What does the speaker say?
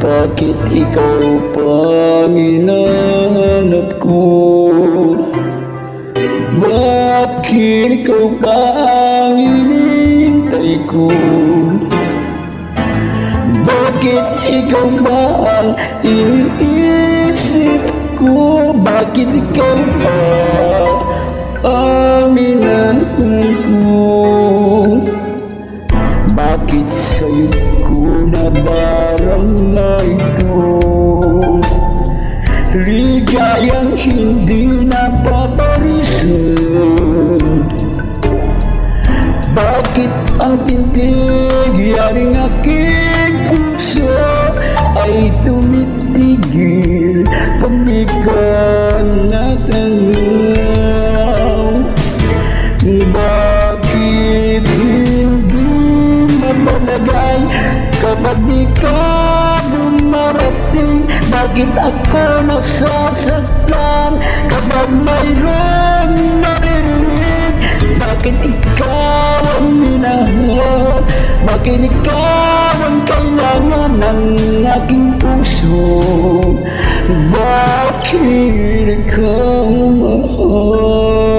Bakit ikaw pang hinahanap ko? Bakit ikaw pang hinihintay ko? Bakit ikaw ba ang iniisip ko? Bakit ikaw ba ang hinahanap ko? Bakit sa'yo ko nadarama ito? Ligayang hindi napaparisan. Bakit ang pintig yaring aking puso ay tumitigil pag di ka natanaw? Bakit malagay kapag di ka dumarating? Bakit ako nasasaktan kapag mayroong naririnig? Bakit ikaw ang minahal? Bakit ikaw ang kailangan ng aking puso? Bakit ikaw mahal?